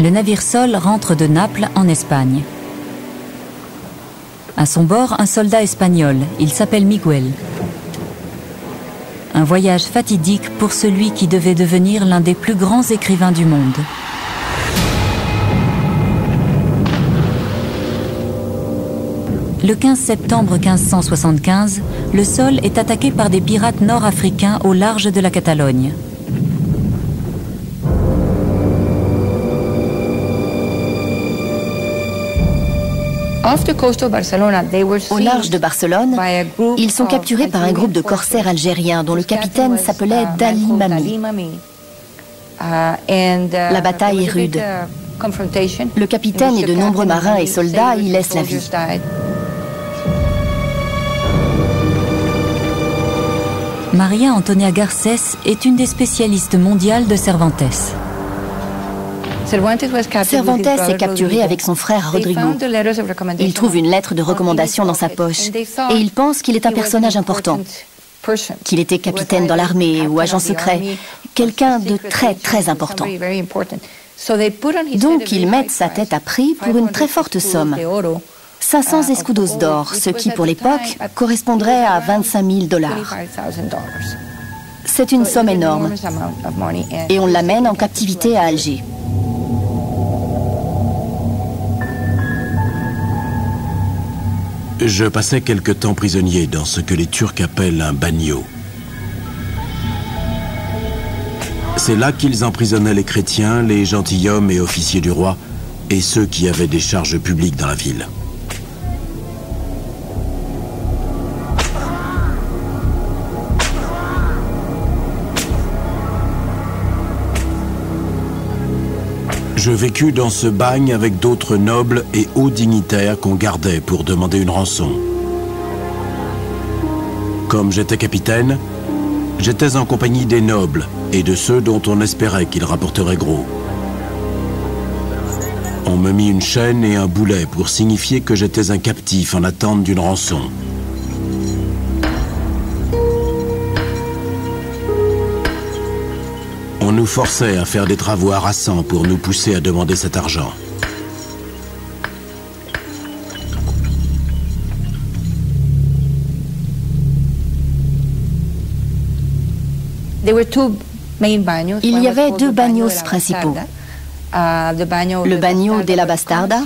Le navire Sol rentre de Naples en Espagne. À son bord, un soldat espagnol. Il s'appelle Miguel. Un voyage fatidique pour celui qui devait devenir l'un des plus grands écrivains du monde. Le 15 septembre 1575, le Sol est attaqué par des pirates nord-africains au large de la Catalogne. Au large de Barcelone, ils sont capturés par un groupe de corsaires algériens dont le capitaine s'appelait Dali Mami. La bataille est rude. Le capitaine et de nombreux marins et soldats y laissent la vie. Maria Antonia Garcés est une des spécialistes mondiales de Cervantes. Cervantes est capturé avec son frère Rodrigo. Il trouve une lettre de recommandation dans sa poche et il pense qu'il est un personnage important, qu'il était capitaine dans l'armée ou agent secret, quelqu'un de très très important. Donc ils mettent sa tête à prix pour une très forte somme, 500 escudos d'or, ce qui pour l'époque correspondrait à 25 000 $. C'est une somme énorme et on l'amène en captivité à Alger. Je passais quelque temps prisonnier dans ce que les Turcs appellent un bagnio. C'est là qu'ils emprisonnaient les chrétiens, les gentilshommes et officiers du roi, et ceux qui avaient des charges publiques dans la ville. Je vécus dans ce bagne avec d'autres nobles et hauts dignitaires qu'on gardait pour demander une rançon. Comme j'étais capitaine, j'étais en compagnie des nobles et de ceux dont on espérait qu'ils rapporteraient gros. On me mit une chaîne et un boulet pour signifier que j'étais un captif en attente d'une rançon. On nous forçait à faire des travaux harassants pour nous pousser à demander cet argent. Il y avait deux bagnos principaux. Le bagno de la Bastarda,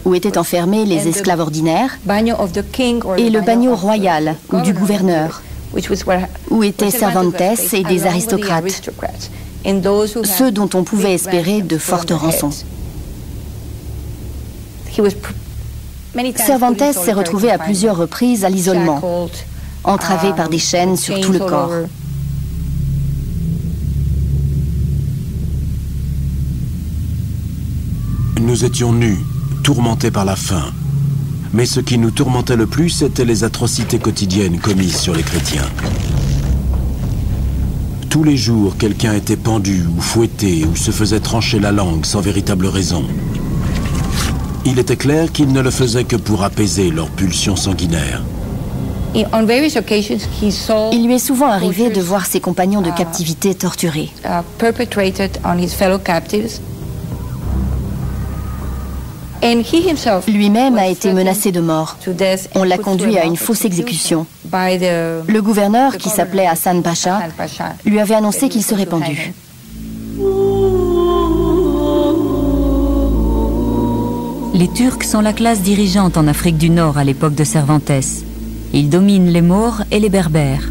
où étaient enfermés les esclaves ordinaires, et le bagno royal, ou du gouverneur, où étaient Cervantes et des aristocrates, ceux dont on pouvait espérer de fortes rançons. Cervantes s'est retrouvé à plusieurs reprises à l'isolement, entravé par des chaînes sur tout le corps. Nous étions nus, tourmentés par la faim. Mais ce qui nous tourmentait le plus, c'était les atrocités quotidiennes commises sur les chrétiens. Tous les jours, quelqu'un était pendu ou fouetté ou se faisait trancher la langue sans véritable raison. Il était clair qu'ils ne le faisaient que pour apaiser leurs pulsions sanguinaires. Il lui est souvent arrivé de voir ses compagnons de captivité torturés. Lui-même a été menacé de mort. On l'a conduit à une fausse exécution. Le gouverneur, qui s'appelait Hassan Pacha, lui avait annoncé qu'il serait pendu. Les Turcs sont la classe dirigeante en Afrique du Nord à l'époque de Cervantes. Ils dominent les Maures et les Berbères.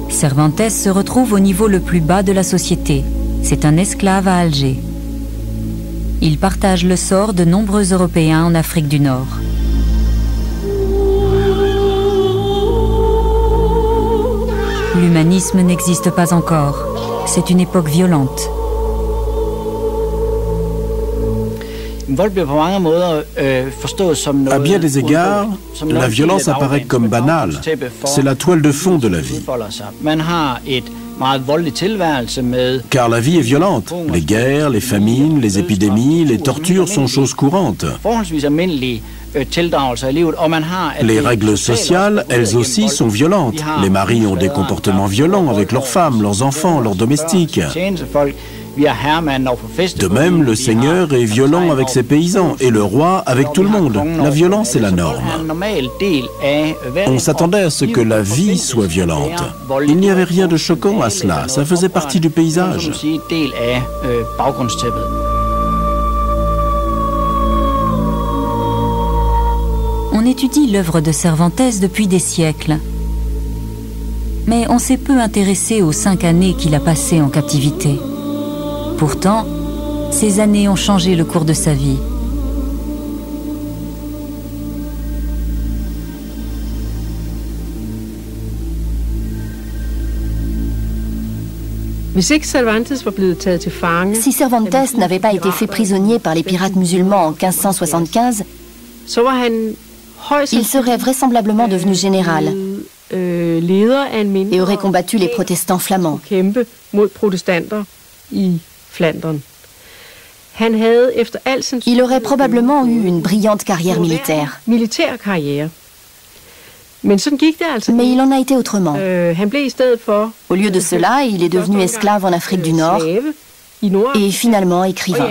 Cervantes se retrouve au niveau le plus bas de la société. C'est un esclave à Alger. Il partage le sort de nombreux Européens en Afrique du Nord. L'humanisme n'existe pas encore. C'est une époque violente. À bien des égards, la violence apparaît comme banale. C'est la toile de fond de la vie. Car la vie est violente. Les guerres, les famines, les épidémies, les tortures sont choses courantes. Les règles sociales, elles aussi, sont violentes. Les maris ont des comportements violents avec leurs femmes, leurs enfants, leurs domestiques. De même, le seigneur est violent avec ses paysans et le roi avec tout le monde. La violence est la norme. On s'attendait à ce que la vie soit violente. Il n'y avait rien de choquant à cela, ça faisait partie du paysage. On étudie l'œuvre de Cervantes depuis des siècles. Mais on s'est peu intéressé aux 5 années qu'il a passées en captivité. Pourtant, ces années ont changé le cours de sa vie. Si Cervantes n'avait pas été fait prisonnier par les pirates musulmans en 1575, il serait vraisemblablement devenu général et aurait combattu les protestants flamands. Il aurait probablement eu une brillante carrière militaire. Mais il en a été autrement. Au lieu de cela, il est devenu esclave en Afrique du Nord et finalement écrivain.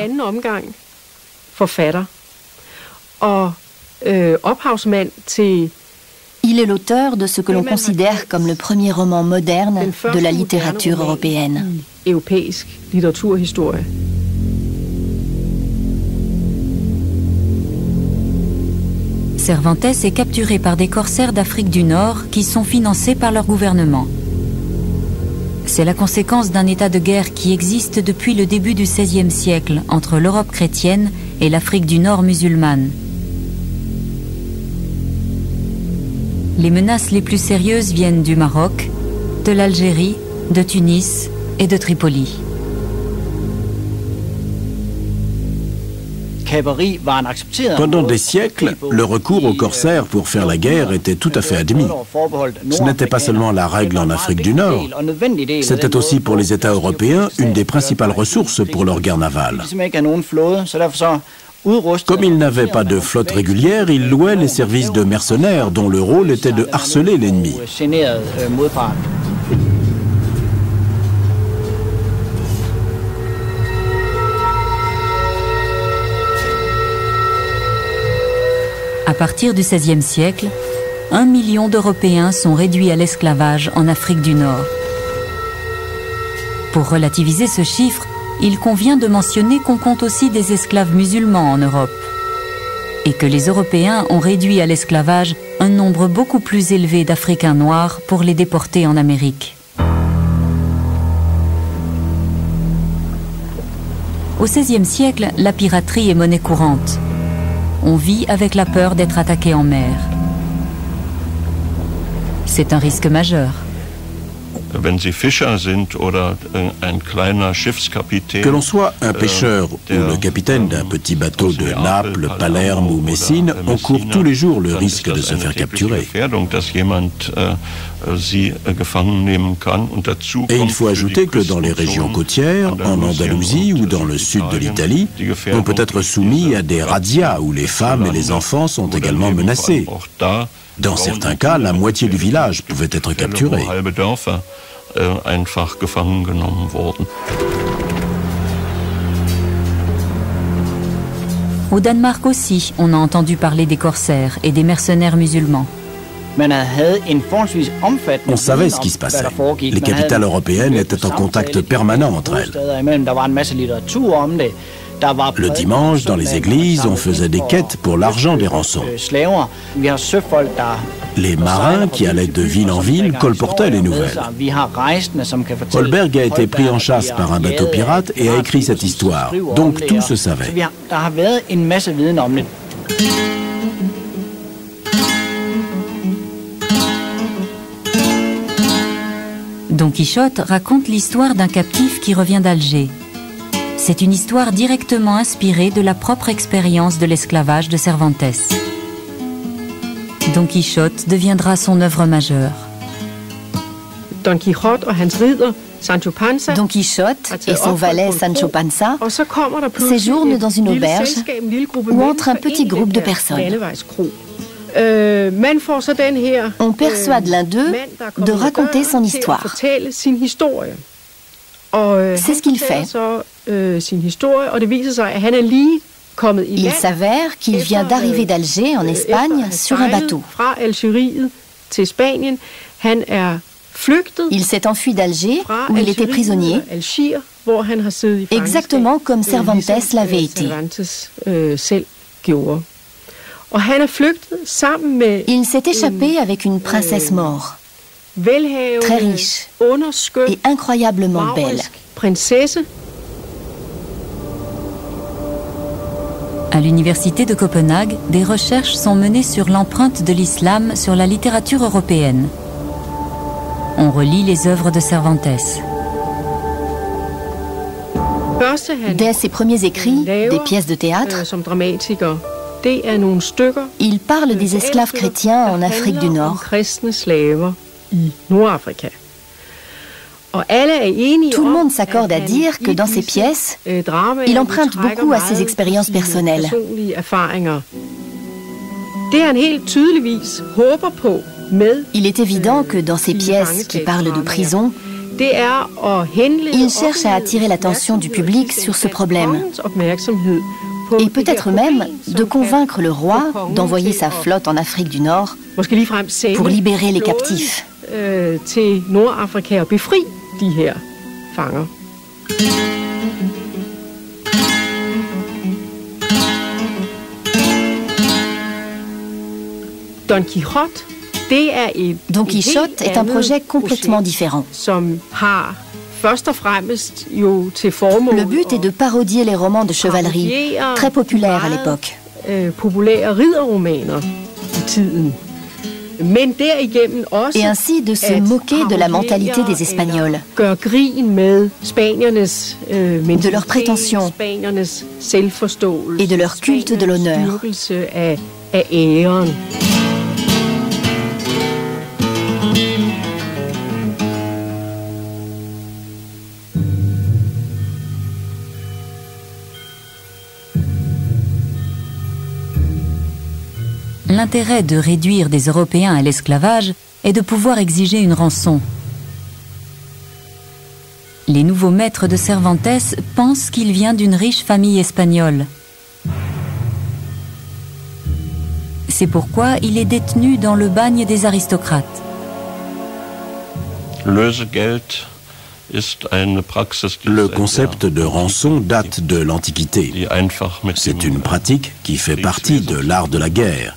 Il est l'auteur de ce que l'on considère comme le premier roman moderne de la littérature européenne. Cervantes est capturé par des corsaires d'Afrique du Nord qui sont financés par leur gouvernement. C'est la conséquence d'un état de guerre qui existe depuis le début du XVIe siècle entre l'Europe chrétienne et l'Afrique du Nord musulmane. Les menaces les plus sérieuses viennent du Maroc, de l'Algérie, de Tunis et de Tripoli. Pendant des siècles, le recours aux corsaires pour faire la guerre était tout à fait admis. Ce n'était pas seulement la règle en Afrique du Nord, c'était aussi pour les États européens une des principales ressources pour leur guerre navale. Comme ils n'avaient pas de flotte régulière, ils louaient les services de mercenaires dont le rôle était de harceler l'ennemi. À partir du XVIe siècle, 1 million d'Européens sont réduits à l'esclavage en Afrique du Nord. Pour relativiser ce chiffre, il convient de mentionner qu'on compte aussi des esclaves musulmans en Europe et que les Européens ont réduit à l'esclavage un nombre beaucoup plus élevé d'Africains noirs pour les déporter en Amérique. Au XVIe siècle, la piraterie est monnaie courante. On vit avec la peur d'être attaqué en mer. C'est un risque majeur. Que l'on soit un pêcheur ou le capitaine d'un petit bateau de Naples, Palerme ou Messine, on court tous les jours le risque de se faire capturer. Et il faut ajouter que dans les régions côtières, en Andalousie ou dans le sud de l'Italie, on peut être soumis à des razzias où les femmes et les enfants sont également menacés. Dans certains cas, la moitié du village pouvait être capturée. Au Danemark aussi, on a entendu parler des corsaires et des mercenaires musulmans. On savait ce qui se passait. Les capitales européennes étaient en contact permanent entre elles. Le dimanche, dans les églises, on faisait des quêtes pour l'argent des rançons. Les marins qui allaient de ville en ville colportaient les nouvelles. Holberg a été pris en chasse par un bateau pirate et a écrit cette histoire. Donc tout se savait. Don Quichotte raconte l'histoire d'un captif qui revient d'Alger. C'est une histoire directement inspirée de la propre expérience de l'esclavage de Cervantes. Don Quichotte deviendra son œuvre majeure. Don Quichotte et son valet Sancho Panza séjournent dans une auberge où entre un petit groupe de personnes. On persuade l'un d'eux de raconter son histoire. C'est ce qu'il fait. Il s'avère qu'il vient d'arriver d'Alger, en Espagne, sur un bateau. Il s'est enfui d'Alger, où il était prisonnier, exactement comme Cervantes l'avait été. Il s'est échappé avec une princesse maure, très riche et incroyablement belle. À l'université de Copenhague, des recherches sont menées sur l'empreinte de l'islam sur la littérature européenne. On relit les œuvres de Cervantes. Dès ses premiers écrits, des pièces de théâtre, il parle des esclaves chrétiens en Afrique du Nord. Tout le monde s'accorde à dire que dans ses pièces, il emprunte beaucoup à ses expériences personnelles. Il est évident que dans ces pièces qui parlent de prison, il cherche à attirer l'attention du public sur ce problème. Et peut-être même de convaincre le roi d'envoyer sa flotte en Afrique du Nord pour libérer les captifs. Don Quichotte est un projet complètement différent. Le but est de parodier les romans de chevalerie, très populaires à l'époque. Et ainsi de se moquer de la mentalité des Espagnols, de leurs prétentions et de leur culte de l'honneur. L'intérêt de réduire des Européens à l'esclavage est de pouvoir exiger une rançon. Les nouveaux maîtres de Cervantes pensent qu'il vient d'une riche famille espagnole. C'est pourquoi il est détenu dans le bagne des aristocrates. Le concept de rançon date de l'Antiquité. C'est une pratique qui fait partie de l'art de la guerre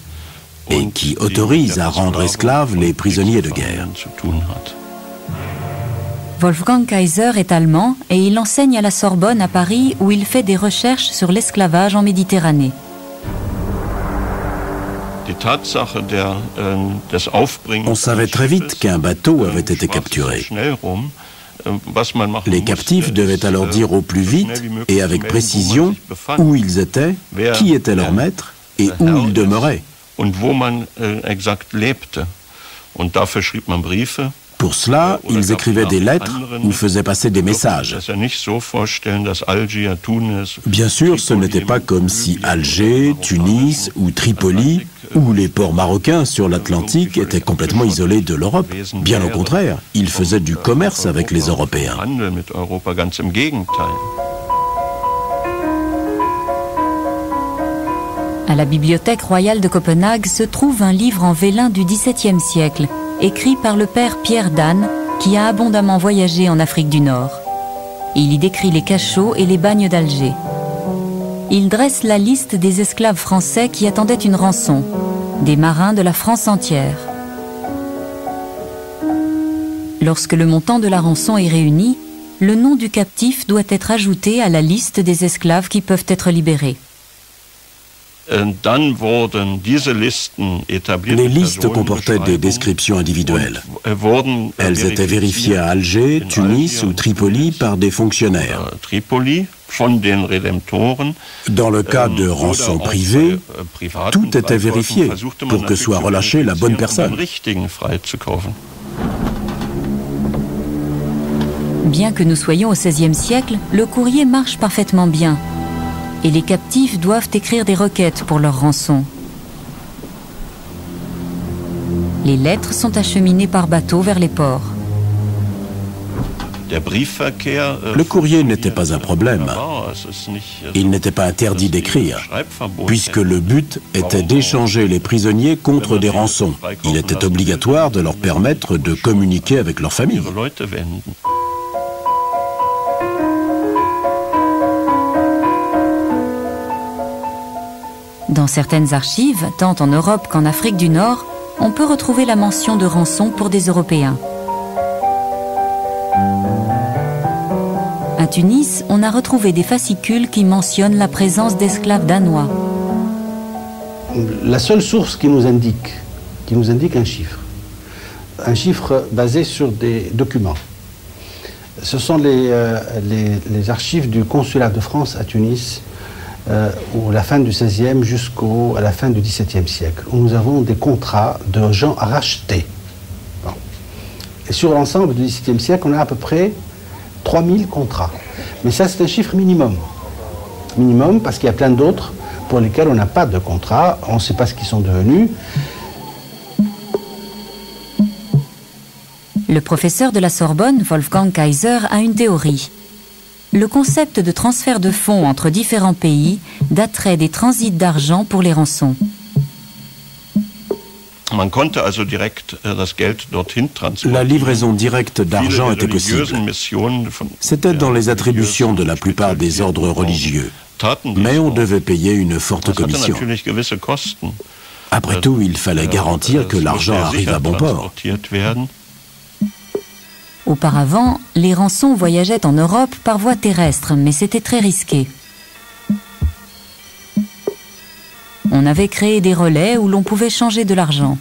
et qui autorise à rendre esclaves les prisonniers de guerre. Wolfgang Kaiser est allemand et il enseigne à la Sorbonne à Paris où il fait des recherches sur l'esclavage en Méditerranée. On savait très vite qu'un bateau avait été capturé. Les captifs devaient alors dire au plus vite et avec précision où ils étaient, qui était leur maître et où ils demeuraient. Pour cela, ils écrivaient des lettres ou faisaient passer des messages. Bien sûr, ce n'était pas comme si Alger, Tunis ou Tripoli ou les ports marocains sur l'Atlantique étaient complètement isolés de l'Europe. Bien au contraire, ils faisaient du commerce avec les Européens. À la Bibliothèque royale de Copenhague se trouve un livre en vélin du XVIIe siècle, écrit par le père Pierre Danes, qui a abondamment voyagé en Afrique du Nord. Il y décrit les cachots et les bagnes d'Alger. Il dresse la liste des esclaves français qui attendaient une rançon, des marins de la France entière. Lorsque le montant de la rançon est réuni, le nom du captif doit être ajouté à la liste des esclaves qui peuvent être libérés. Les listes comportaient des descriptions individuelles. Elles étaient vérifiées à Alger, Tunis ou Tripoli par des fonctionnaires. Dans le cas de rançon privée, tout était vérifié pour que soit relâchée la bonne personne. Bien que nous soyons au XVIe siècle, le courrier marche parfaitement bien. Et les captifs doivent écrire des requêtes pour leur rançon. Les lettres sont acheminées par bateau vers les ports. Le courrier n'était pas un problème. Il n'était pas interdit d'écrire, puisque le but était d'échanger les prisonniers contre des rançons. Il était obligatoire de leur permettre de communiquer avec leur famille. Dans certaines archives, tant en Europe qu'en Afrique du Nord, on peut retrouver la mention de rançon pour des Européens. À Tunis, on a retrouvé des fascicules qui mentionnent la présence d'esclaves danois. La seule source qui nous indique un chiffre basé sur des documents. Ce sont les archives du consulat de France à Tunis, à la fin du XVIe jusqu'à la fin du XVIIe siècle, où nous avons des contrats de gens rachetés. Bon. Et sur l'ensemble du XVIIe siècle, on a à peu près 3000 contrats. Mais ça, c'est un chiffre minimum. Minimum parce qu'il y a plein d'autres pour lesquels on n'a pas de contrat, on ne sait pas ce qu'ils sont devenus. Le professeur de la Sorbonne, Wolfgang Kaiser, a une théorie. Le concept de transfert de fonds entre différents pays daterait des transits d'argent pour les rançons. La livraison directe d'argent était possible. C'était dans les attributions de la plupart des ordres religieux. Mais on devait payer une forte commission. Après tout, il fallait garantir que l'argent arrive à bon port. Auparavant, les rançons voyageaient en Europe par voie terrestre, mais c'était très risqué. On avait créé des relais où l'on pouvait changer de l'argent.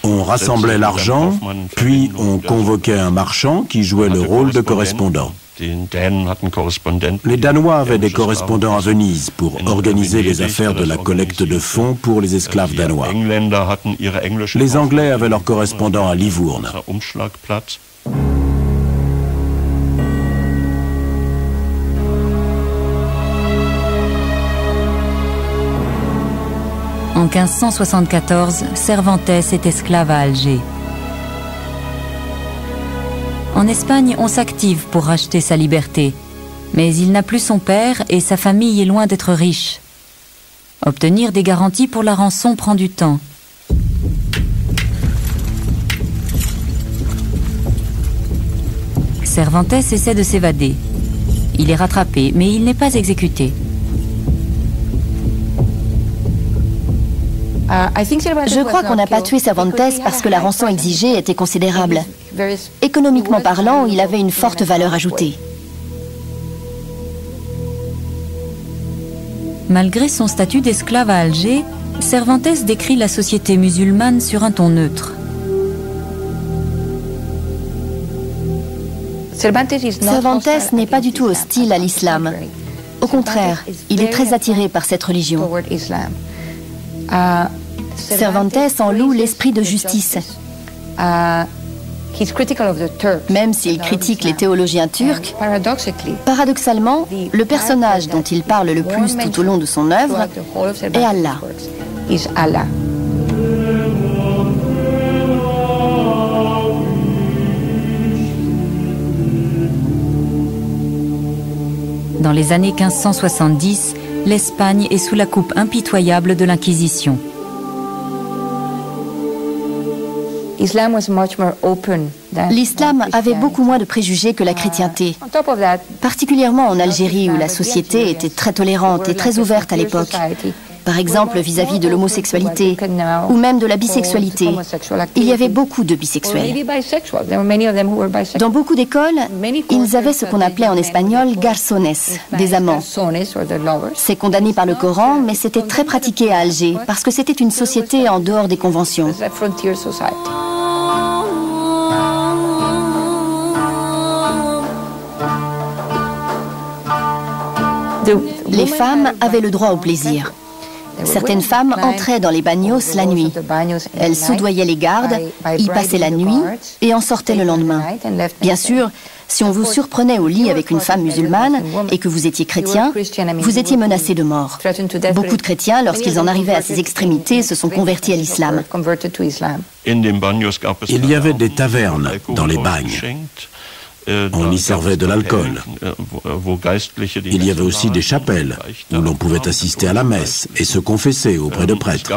On rassemblait l'argent, puis on convoquait un marchand qui jouait le rôle de correspondant. Les Danois avaient des correspondants à Venise pour organiser les affaires de la collecte de fonds pour les esclaves danois. Les Anglais avaient leurs correspondants à Livourne. En 1574, Cervantes est esclave à Alger. En Espagne, on s'active pour racheter sa liberté. Mais il n'a plus son père et sa famille est loin d'être riche. Obtenir des garanties pour la rançon prend du temps. Cervantes essaie de s'évader. Il est rattrapé, mais il n'est pas exécuté. Je crois qu'on n'a pas tué Cervantes parce que la rançon exigée était considérable. Économiquement parlant, il avait une forte valeur ajoutée. Malgré son statut d'esclave à Alger, Cervantes décrit la société musulmane sur un ton neutre. Cervantes n'est pas du tout hostile à l'islam. Au contraire, il est très attiré par cette religion. Cervantes en loue l'esprit de justice. Même s'il critique les théologiens turcs, paradoxalement, le personnage dont il parle le plus tout au long de son œuvre est Allah. Dans les années 1570, l'Espagne est sous la coupe impitoyable de l'Inquisition. L'islam avait beaucoup moins de préjugés que la chrétienté, particulièrement en Algérie où la société était très tolérante et très ouverte à l'époque. Par exemple vis-à-vis de l'homosexualité ou même de la bisexualité. Il y avait beaucoup de bisexuels. Dans beaucoup d'écoles, ils avaient ce qu'on appelait en espagnol garçones, des amants. C'est condamné par le Coran, mais c'était très pratiqué à Alger parce que c'était une société en dehors des conventions. Les femmes avaient le droit au plaisir. Certaines femmes entraient dans les bagnos la nuit. Elles soudoyaient les gardes, y passaient la nuit et en sortaient le lendemain. Bien sûr, si on vous surprenait au lit avec une femme musulmane et que vous étiez chrétien, vous étiez menacé de mort. Beaucoup de chrétiens, lorsqu'ils en arrivaient à ces extrémités, se sont convertis à l'islam. Il y avait des tavernes dans les bagnes. On y servait de l'alcool. Il y avait aussi des chapelles où l'on pouvait assister à la messe et se confesser auprès de prêtres.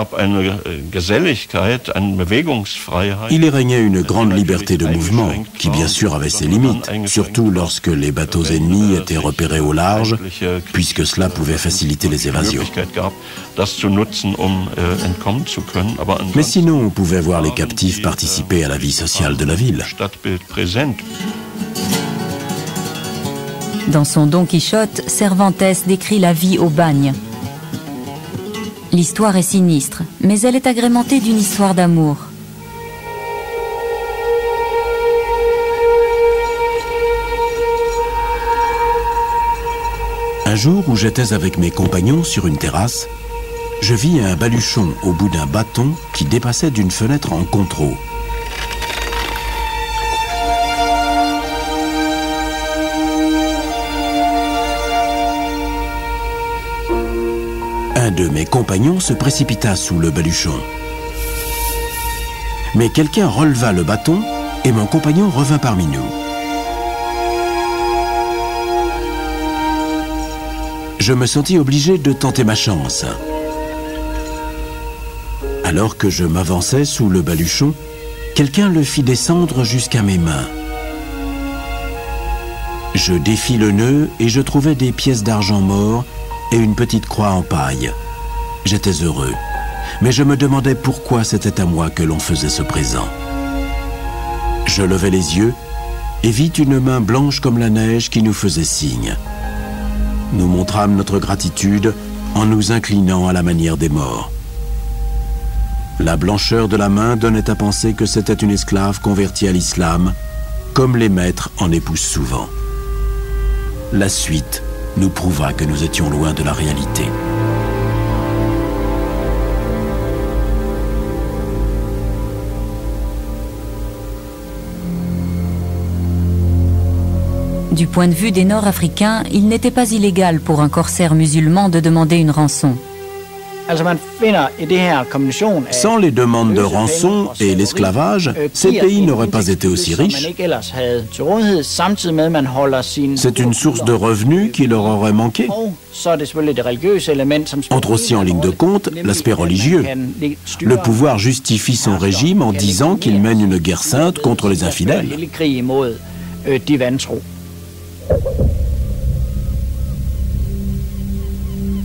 Il y régnait une grande liberté de mouvement, qui bien sûr avait ses limites, surtout lorsque les bateaux ennemis étaient repérés au large, puisque cela pouvait faciliter les évasions. Mais sinon, on pouvait voir les captifs participer à la vie sociale de la ville. Dans son Don Quichotte, Cervantes décrit la vie au bagne. L'histoire est sinistre, mais elle est agrémentée d'une histoire d'amour. Un jour où j'étais avec mes compagnons sur une terrasse, je vis un baluchon au bout d'un bâton qui dépassait d'une fenêtre en contrô. Un de mes compagnons se précipita sous le baluchon. Mais quelqu'un releva le bâton et mon compagnon revint parmi nous. Je me sentis obligé de tenter ma chance. Alors que je m'avançais sous le baluchon, quelqu'un le fit descendre jusqu'à mes mains. Je défis le nœud et je trouvais des pièces d'argent mort et une petite croix en paille. J'étais heureux, mais je me demandais pourquoi c'était à moi que l'on faisait ce présent. Je levai les yeux et vis une main blanche comme la neige qui nous faisait signe. Nous montrâmes notre gratitude en nous inclinant à la manière des morts. La blancheur de la main donnait à penser que c'était une esclave convertie à l'islam, comme les maîtres en épousent souvent. La suite nous prouva que nous étions loin de la réalité. Du point de vue des Nord-Africains, il n'était pas illégal pour un corsaire musulman de demander une rançon. Sans les demandes de rançon et l'esclavage, ces pays n'auraient pas été aussi riches. C'est une source de revenus qui leur aurait manqué. Entre aussi en ligne de compte l'aspect religieux. Le pouvoir justifie son régime en disant qu'il mène une guerre sainte contre les infidèles.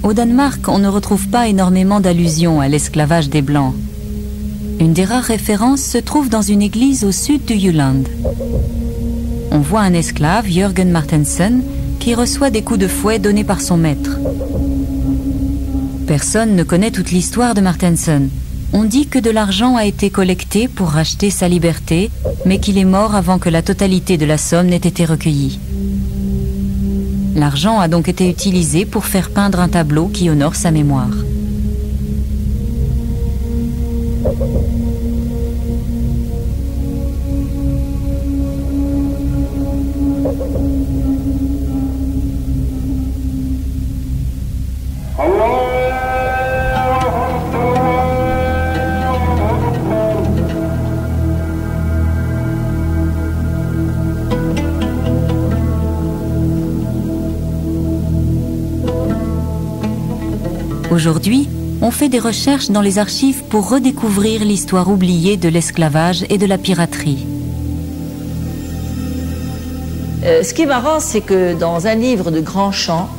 Au Danemark, on ne retrouve pas énormément d'allusions à l'esclavage des Blancs. Une des rares références se trouve dans une église au sud du Jylland. On voit un esclave, Jørgen Martensen, qui reçoit des coups de fouet donnés par son maître. Personne ne connaît toute l'histoire de Martensen. On dit que de l'argent a été collecté pour racheter sa liberté, mais qu'il est mort avant que la totalité de la somme n'ait été recueillie. L'argent a donc été utilisé pour faire peindre un tableau qui honore sa mémoire. Aujourd'hui, on fait des recherches dans les archives pour redécouvrir l'histoire oubliée de l'esclavage et de la piraterie. Ce qui est marrant, c'est que dans un livre de Grandchamp,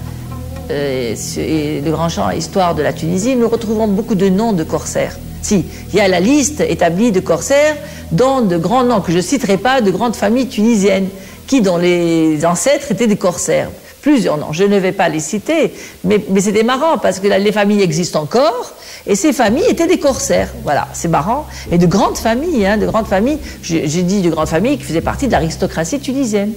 le Grandchamp, Histoire de la Tunisie, nous retrouvons beaucoup de noms de corsaires. Si, il y a la liste établie de corsaires, dont de grands noms que je ne citerai pas, de grandes familles tunisiennes, qui, dont les ancêtres étaient des corsaires. Plusieurs noms, je ne vais pas les citer, mais c'était marrant parce que les familles existent encore et ces familles étaient des corsaires. Voilà, c'est marrant. Et de grandes familles, de grandes familles, j'ai dit de grandes familles qui faisaient partie de l'aristocratie tunisienne.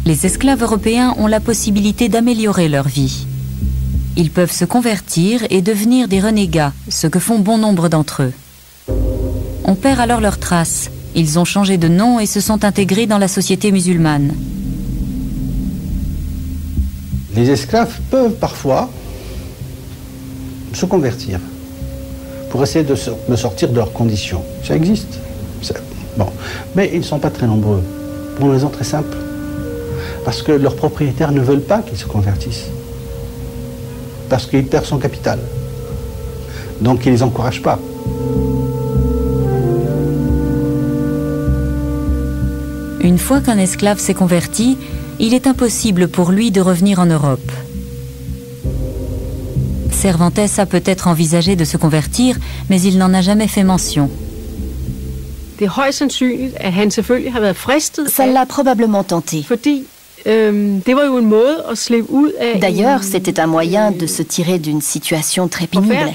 Les esclaves européens ont la possibilité d'améliorer leur vie. Ils peuvent se convertir et devenir des renégats, ce que font bon nombre d'entre eux. On perd alors leurs traces. Ils ont changé de nom et se sont intégrés dans la société musulmane. Les esclaves peuvent parfois se convertir pour essayer de sortir de leurs conditions. Ça existe. Bon. Mais ils ne sont pas très nombreux, pour une raison très simple. Parce que leurs propriétaires ne veulent pas qu'ils se convertissent. Parce qu'ils perdent son capital. Donc ils ne les encouragent pas. Une fois qu'un esclave s'est converti, il est impossible pour lui de revenir en Europe. Cervantes a peut-être envisagé de se convertir, mais il n'en a jamais fait mention. Ça l'a probablement tenté. D'ailleurs, c'était un moyen de se tirer d'une situation très pénible.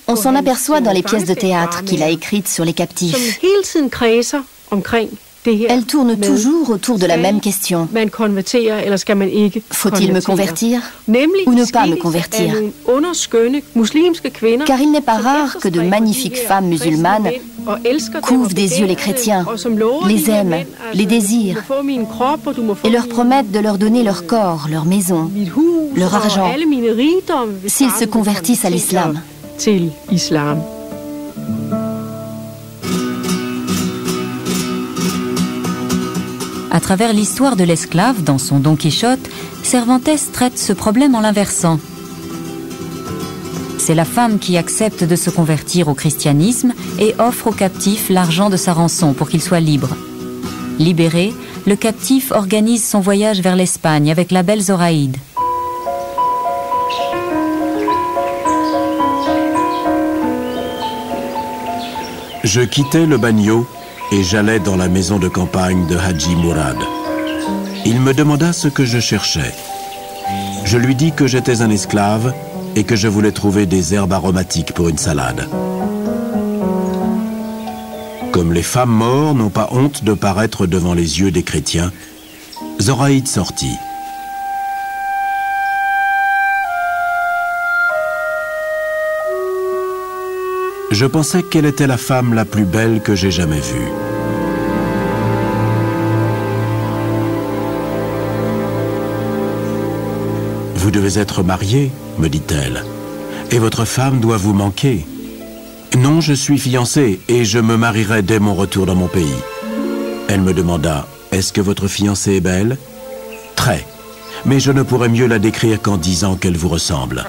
On s'en aperçoit dans les pièces de théâtre qu'il a écrites sur les captifs. Elles tournent toujours autour de la même question. Faut-il me convertir ou ne pas me convertir? Car il n'est pas rare que de magnifiques femmes musulmanes couvrent des yeux les chrétiens, les aiment, les désirent et leur promettent de leur donner leur corps, leur maison, leur argent, s'ils se convertissent à l'islam. À travers l'histoire de l'esclave dans son Don Quichotte, Cervantes traite ce problème en l'inversant. C'est la femme qui accepte de se convertir au christianisme et offre au captif l'argent de sa rançon pour qu'il soit libre. Libéré, le captif organise son voyage vers l'Espagne avec la belle Zoraïde. Je quittais le bagnio et j'allais dans la maison de campagne de Hadji Mourad. Il me demanda ce que je cherchais. Je lui dis que j'étais un esclave et que je voulais trouver des herbes aromatiques pour une salade. Comme les femmes mortes n'ont pas honte de paraître devant les yeux des chrétiens, Zoraïde sortit. Je pensais qu'elle était la femme la plus belle que j'ai jamais vue. Vous devez être marié, me dit-elle, et votre femme doit vous manquer. Non, je suis fiancée et je me marierai dès mon retour dans mon pays. Elle me demanda, est-ce que votre fiancée est belle? Très, mais je ne pourrais mieux la décrire qu'en disant qu'elle vous ressemble.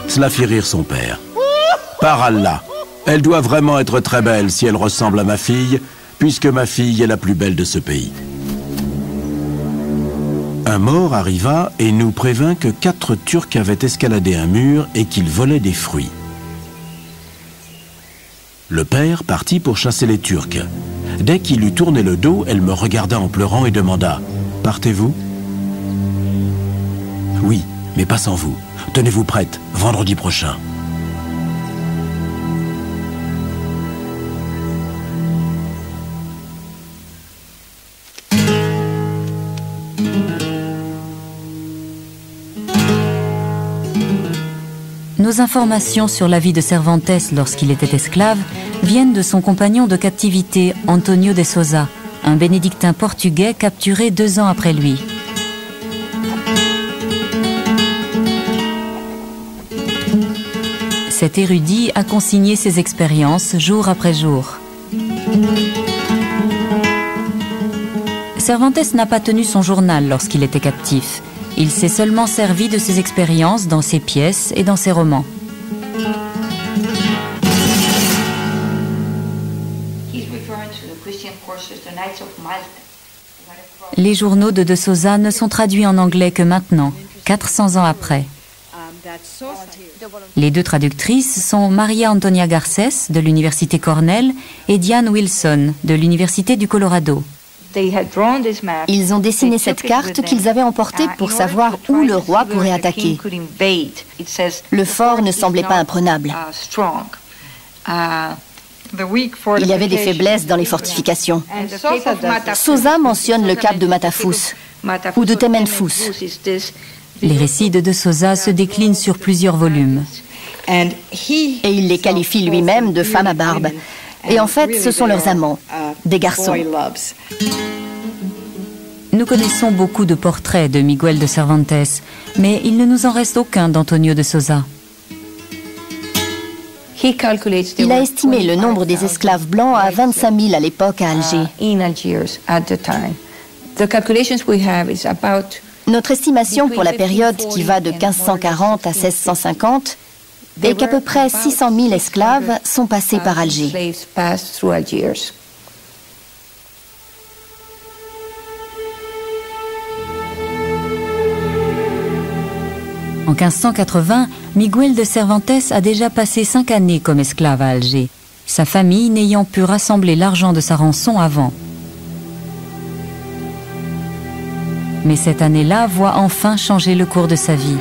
Cela fit rire son père. Par Allah, elle doit vraiment être très belle si elle ressemble à ma fille, puisque ma fille est la plus belle de ce pays. Un mort arriva et nous prévint que 4 Turcs avaient escaladé un mur et qu'ils volaient des fruits. Le père partit pour chasser les Turcs. Dès qu'il eut tourné le dos, elle me regarda en pleurant et demanda « Partez-vous » ? « Oui, mais pas sans vous. Tenez-vous prête, vendredi prochain. » Nos informations sur la vie de Cervantes lorsqu'il était esclave viennent de son compagnon de captivité, Antonio de Sousa, un bénédictin portugais capturé 2 ans après lui. Cet érudit a consigné ses expériences jour après jour. Cervantes n'a pas tenu son journal lorsqu'il était captif. Il s'est seulement servi de ses expériences dans ses pièces et dans ses romans. Les journaux de Sousa ne sont traduits en anglais que maintenant, 400 ans après. Les 2 traductrices sont Maria Antonia Garcés de l'université Cornell et Diane Wilson de l'université du Colorado. Ils ont dessiné cette carte qu'ils avaient emportée pour savoir où le roi pourrait attaquer. Le fort ne semblait pas imprenable. Il y avait des faiblesses dans les fortifications. Sosa mentionne le cap de Matafous ou de Temenfous. Les récits de Sosa se déclinent sur plusieurs volumes. Et il les qualifie lui-même de femmes à barbe. Et en fait, ce sont leurs amants, des garçons. Nous connaissons beaucoup de portraits de Miguel de Cervantes, mais il ne nous en reste aucun d'Antonio de Sosa. Il a estimé le nombre des esclaves blancs à 25 000 à l'époque à Alger. Notre estimation pour la période qui va de 1540 à 1650 est qu'à peu près 600 000 esclaves sont passés par Alger. En 1580, Miguel de Cervantes a déjà passé 5 années comme esclave à Alger, sa famille n'ayant pu rassembler l'argent de sa rançon avant. Mais cette année-là voit enfin changer le cours de sa vie.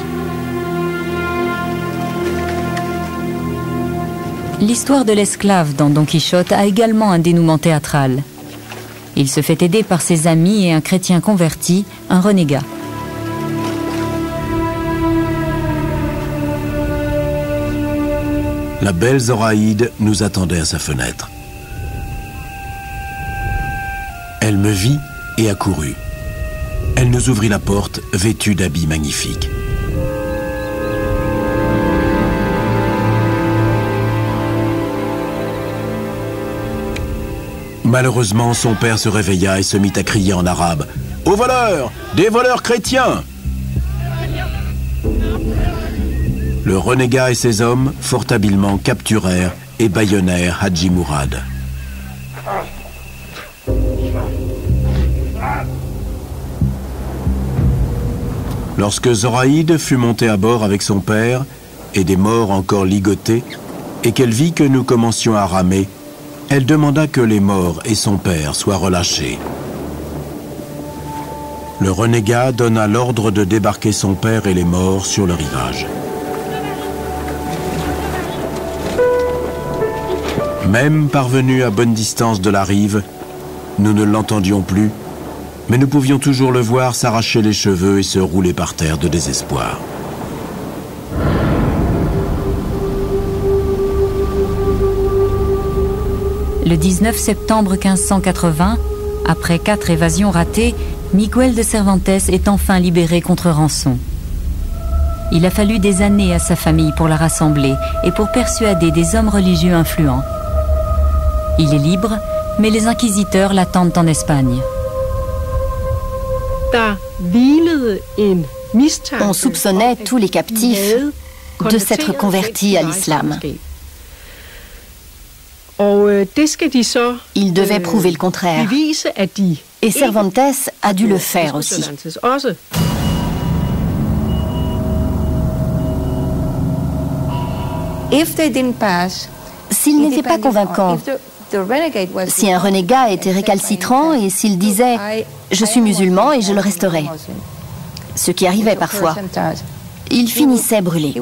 L'histoire de l'esclave dans Don Quichotte a également un dénouement théâtral. Il se fait aider par ses amis et un chrétien converti, un renégat. La belle Zoraïde nous attendait à sa fenêtre. Elle me vit et accourut. Elle nous ouvrit la porte, vêtue d'habits magnifiques. Malheureusement, son père se réveilla et se mit à crier en arabe « Aux voleurs! Des voleurs chrétiens !» Le renégat et ses hommes, fort habilement, capturèrent et bâillonnèrent Hadji Mourad. Lorsque Zoraïde fut montée à bord avec son père et des morts encore ligotés, et qu'elle vit que nous commencions à ramer, elle demanda que les morts et son père soient relâchés. Le renégat donna l'ordre de débarquer son père et les morts sur le rivage. Même parvenu à bonne distance de la rive, nous ne l'entendions plus, mais nous pouvions toujours le voir s'arracher les cheveux et se rouler par terre de désespoir. Le 19 septembre 1580, après 4 évasions ratées, Miguel de Cervantes est enfin libéré contre rançon. Il a fallu des années à sa famille pour la rassembler et pour persuader des hommes religieux influents. Il est libre, mais les inquisiteurs l'attendent en Espagne. On soupçonnait tous les captifs de s'être convertis à l'islam. Ils devaient prouver le contraire. Et Cervantes a dû le faire aussi. S'ils n'étaient pas convaincants, si un renégat était récalcitrant et s'il disait « je suis musulman et je le resterai », ce qui arrivait parfois, il finissait brûlé.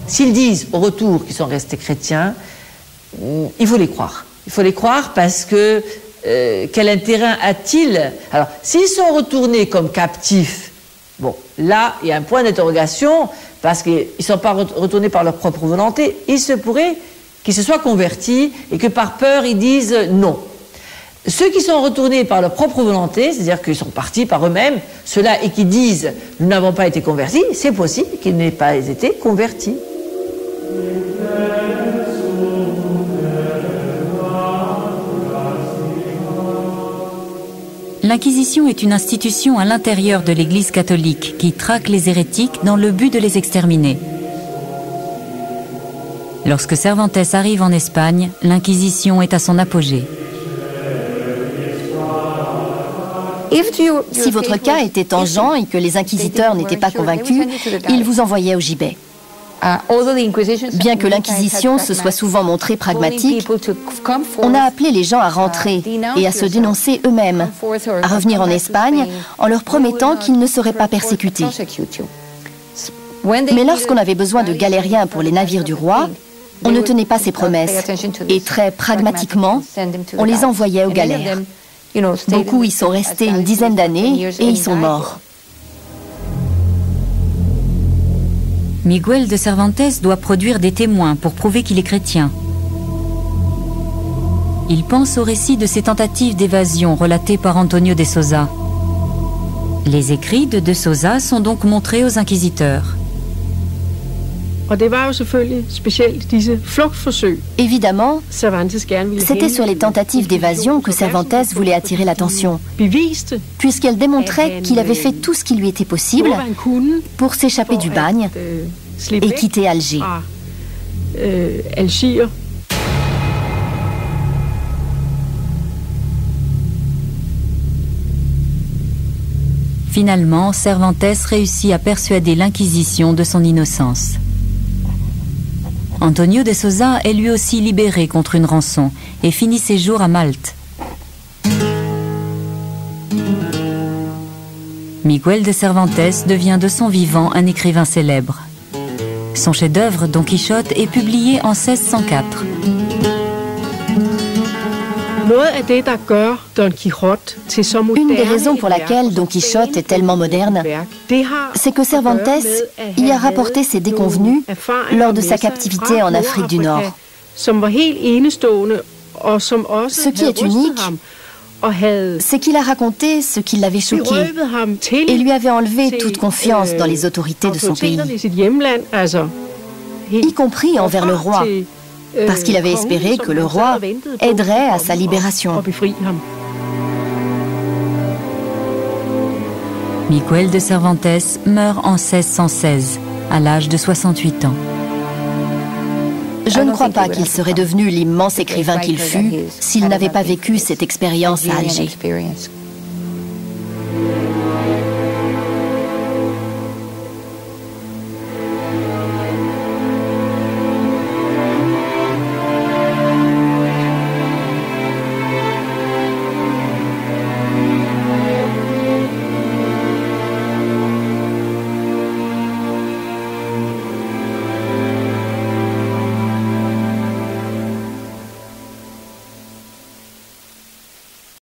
S'ils disent au retour qu'ils sont restés chrétiens, il faut les croire. Il faut les croire parce que quel intérêt a-t-il? Alors, s'ils sont retournés comme captifs, bon, là, il y a un point d'interrogation parce qu'ils ne sont pas retournés par leur propre volonté. Il se pourrait qu'ils se soient convertis et que par peur, ils disent non. Ceux qui sont retournés par leur propre volonté, c'est-à-dire qu'ils sont partis par eux-mêmes, ceux-là et qui disent « nous n'avons pas été convertis », c'est possible qu'ils n'aient pas été convertis. L'Inquisition est une institution à l'intérieur de l'Église catholique qui traque les hérétiques dans le but de les exterminer. Lorsque Cervantes arrive en Espagne, l'Inquisition est à son apogée. Si votre cas était tangent et que les inquisiteurs n'étaient pas convaincus, ils vous envoyaient au gibet. Bien que l'Inquisition se soit souvent montrée pragmatique, on a appelé les gens à rentrer et à se dénoncer eux-mêmes, à revenir en Espagne en leur promettant qu'ils ne seraient pas persécutés. Mais lorsqu'on avait besoin de galériens pour les navires du roi, On ne tenait pas ses promesses et très pragmatiquement, on les envoyait aux galères. Beaucoup y sont restés une dizaine d'années et y sont morts. Miguel de Cervantes doit produire des témoins pour prouver qu'il est chrétien. Il pense au récit de ses tentatives d'évasion relatées par Antonio de Sousa. Les écrits de Sousa sont donc montrés aux inquisiteurs. Évidemment, c'était sur les tentatives d'évasion que Cervantes voulait attirer l'attention, puisqu'elle démontrait qu'il avait fait tout ce qui lui était possible pour s'échapper du bagne et quitter Alger. Finalement, Cervantes réussit à persuader l'Inquisition de son innocence. Antonio de Sousa est lui aussi libéré contre une rançon et finit ses jours à Malte. Miguel de Cervantes devient de son vivant un écrivain célèbre. Son chef-d'œuvre, Don Quichotte, est publié en 1604. Une des raisons pour laquelle Don Quichotte est tellement moderne, c'est que Cervantes y a rapporté ses déconvenues lors de sa captivité en Afrique du Nord. Ce qui est unique, c'est qu'il a raconté ce qui l'avait choqué et lui avait enlevé toute confiance dans les autorités de son pays, y compris envers le roi, parce qu'il avait espéré que le roi aiderait à sa libération. Miguel de Cervantes meurt en 1616, à l'âge de 68 ans. Je ne crois pas qu'il serait devenu l'immense écrivain qu'il fut s'il n'avait pas vécu cette expérience à Alger.